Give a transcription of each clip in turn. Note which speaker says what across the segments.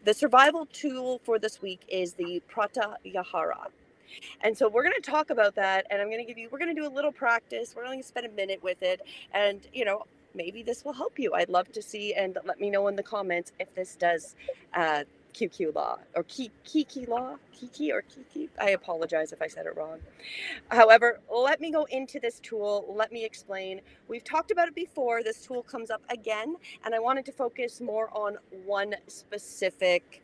Speaker 1: The survival tool for this week is the Pratyahara. And so we're going to talk about that, and we're going to do a little practice. We're only going to spend a minute with it, and, maybe this will help you. I'd love to see, and let me know in the comments if this does QQ law, or Kiki law, Kiki or Kiki. I apologize if I said it wrong. However, let me go into this tool. Let me explain. We've talked about it before. This tool comes up again, and I wanted to focus more on one specific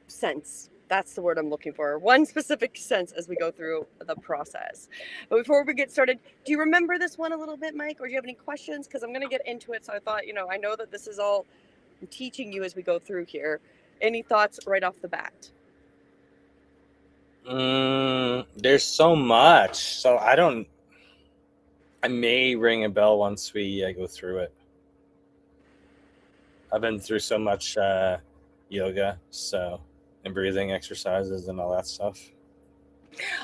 Speaker 1: sense. That's the word I'm looking for. One specific sense as we go through the process. But before we get started, do you remember this one a little bit, Mike? Or do you have any questions? Because I'm going to get into it. So I thought, I know that this is all I'm teaching you as we go through here. Any thoughts right off the bat?
Speaker 2: There's so much. So I may ring a bell once we go through it. I've been through so much yoga, and breathing exercises and all that stuff.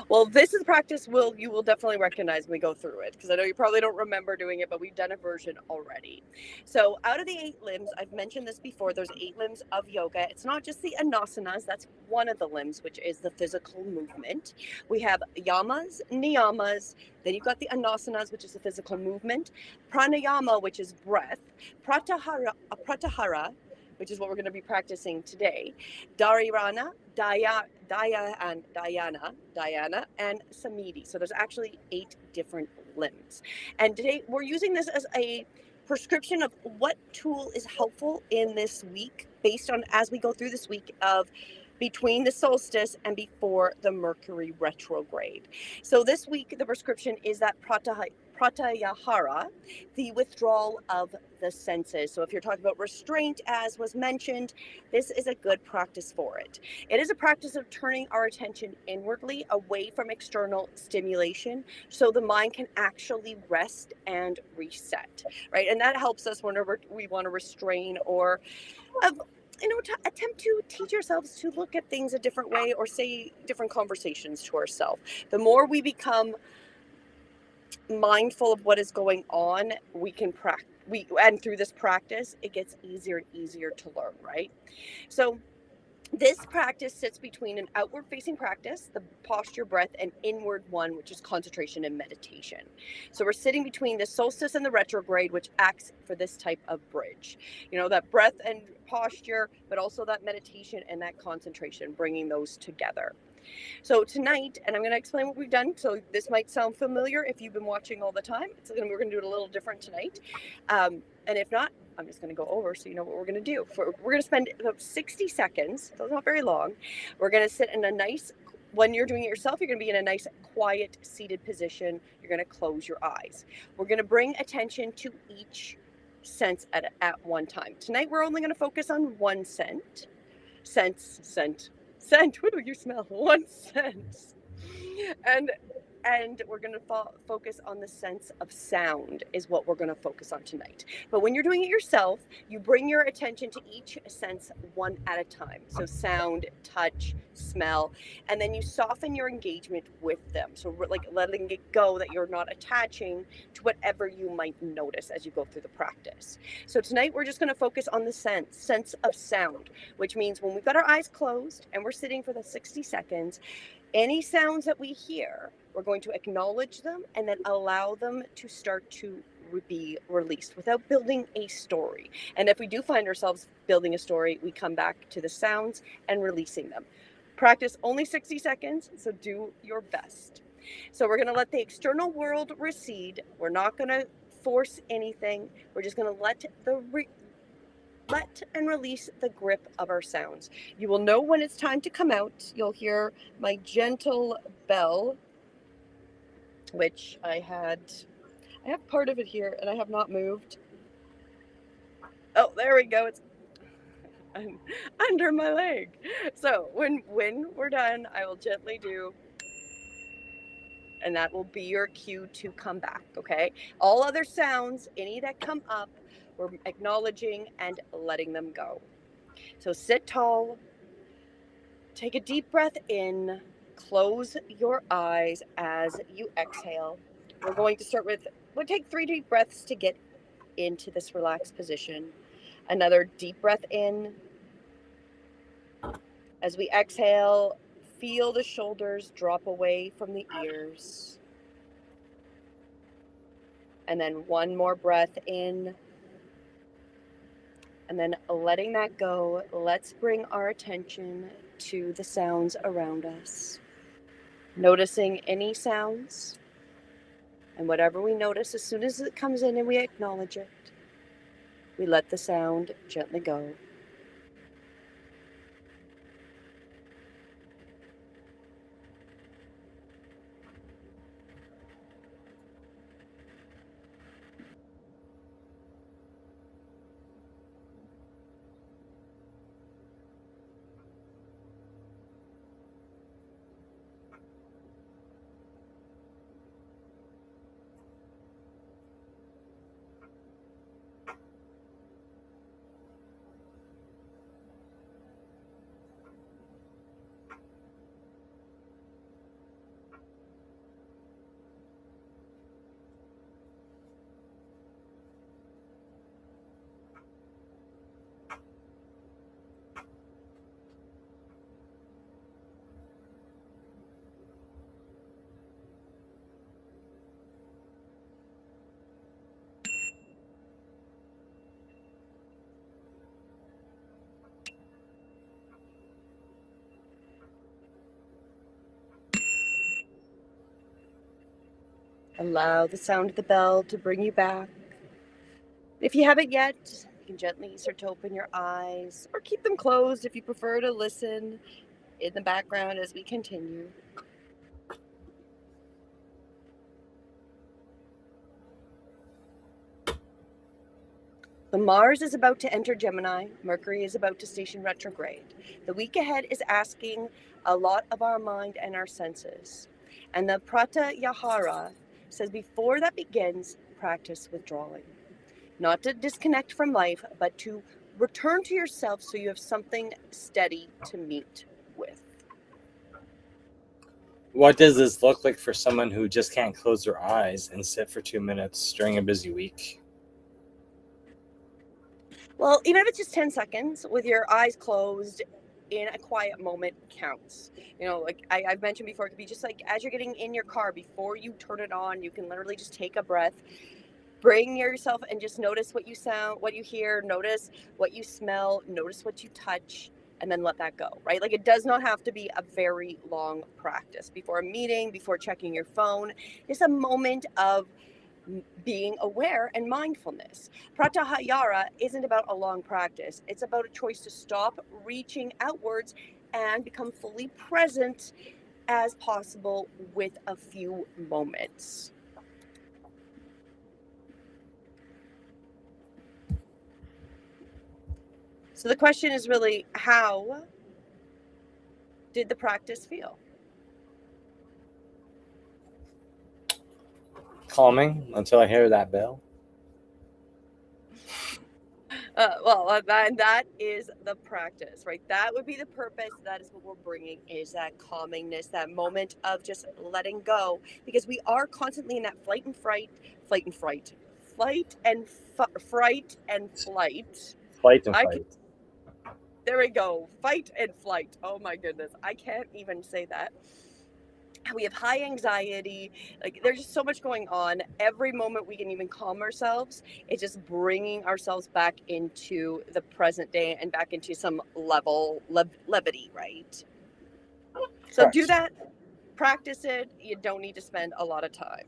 Speaker 1: Well, this is a practice you will definitely recognize when we go through it, because I know you probably don't remember doing it, but we've done a version already. So out of the 8 limbs, I've mentioned this before, there's 8 limbs of yoga. It's not just the anasanas, that's one of the limbs, which is the physical movement. We have yamas, niyamas, then you've got the anasanas, which is the physical movement, pranayama, which is breath, pratyahara, which is what we're going to be practicing today, Dharirana, Dhyana, and Samiti. So there's actually 8 different limbs. And today we're using this as a prescription of what tool is helpful in this week, based on as we go through this week of between the solstice and before the Mercury retrograde. So this week, the prescription is that Pratyahara, the withdrawal of the senses. So if you're talking about restraint, as was mentioned, this is a good practice for it. It is a practice of turning our attention inwardly, away from external stimulation, so the mind can actually rest and reset, right? And that helps us whenever we want to restrain or to attempt to teach ourselves to look at things a different way or say different conversations to ourselves. The more we become mindful of what is going on, we can practice. And through this practice, it gets easier and easier to learn, right? So this practice sits between an outward facing practice, the posture, breath, and inward one, which is concentration and meditation. So we're sitting between the solstice and the retrograde, which acts for this type of bridge. That breath and posture, but also that meditation and that concentration, bringing those together. So tonight, and I'm going to explain what we've done. So this might sound familiar if you've been watching all the time. We're going to do it a little different tonight. And if not, I'm just going to go over so you know what we're going to do. We're going to spend about 60 seconds, so it's not very long. We're going to sit in a nice, when you're doing it yourself, you're going to be in a nice, quiet, seated position. You're going to close your eyes. We're going to bring attention to each sense at one time. Tonight, we're only going to focus on one scent. What do you smell? One sense. And we're going to focus on the sense of sound is what we're going to focus on tonight. But when you're doing it yourself, you bring your attention to each sense one at a time. So sound, touch, smell, and then you soften your engagement with them. So like letting it go, that you're not attaching to whatever you might notice as you go through the practice. So tonight we're just going to focus on the sense of sound, which means when we've got our eyes closed and we're sitting for the 60 seconds, any sounds that we hear, we're going to acknowledge them and then allow them to start to be released without building a story. And if we do find ourselves building a story, we come back to the sounds and releasing them. Practice only 60 seconds, so do your best. So we're going to let the external world recede. We're not going to force anything. We're just going to let and release the grip of our sounds. You will know when it's time to come out. You'll hear my gentle bell, which I have part of it here and I have not moved. Oh, there we go. It's under my leg. So when we're done, I will gently do, and that will be your cue to come back, okay? All other sounds, any that come up, we're acknowledging and letting them go. So sit tall, take a deep breath in, close your eyes as you exhale. We're going to start with, we'll take 3 deep breaths to get into this relaxed position. Another deep breath in. As we exhale, feel the shoulders drop away from the ears. And then one more breath in. And then letting that go, let's bring our attention to the sounds around us. Noticing any sounds. And whatever we notice, as soon as it comes in and we acknowledge it, we let the sound gently go. Allow the sound of the bell to bring you back. If you haven't yet, you can gently start to open your eyes or keep them closed if you prefer to listen in the background as we continue. The Mars is about to enter Gemini. Mercury is about to station retrograde. The week ahead is asking a lot of our mind and our senses. And the Pratyahara says before that begins, practice withdrawing. Not to disconnect from life, but to return to yourself so you have something steady to meet with.
Speaker 2: What does this look like for someone who just can't close their eyes and sit for 2 minutes during a busy week?
Speaker 1: Well, even if it's just 10 seconds with your eyes closed in a quiet moment counts. You know, like I've mentioned before, it could be just like as you're getting in your car, before you turn it on, you can literally just take a breath, bring yourself and just notice what you sound, what you hear, notice what you smell, notice what you touch, and then let that go, right? Like it does not have to be a very long practice before a meeting, before checking your phone. It's a moment of being aware and mindfulness. Pratyahara isn't about a long practice. It's about a choice to stop reaching outwards and become fully present as possible with a few moments. So the question is really, how did the practice feel?
Speaker 2: Calming until I hear that bell.
Speaker 1: That is the practice, right? That would be the purpose. That is what we're bringing, is that calmingness, that moment of just letting go, because we are constantly in that flight and fright, flight and fright, flight and fright and flight.
Speaker 2: Flight and
Speaker 1: I
Speaker 2: fight.
Speaker 1: can, there we go, fight and flight. Oh my goodness, I can't even say that. We have high anxiety, like there's just so much going on. Every moment we can even calm ourselves, it's just bringing ourselves back into the present day and back into some levity, right? So do
Speaker 2: Correct.
Speaker 1: that, practice it. You don't need to spend a lot of time.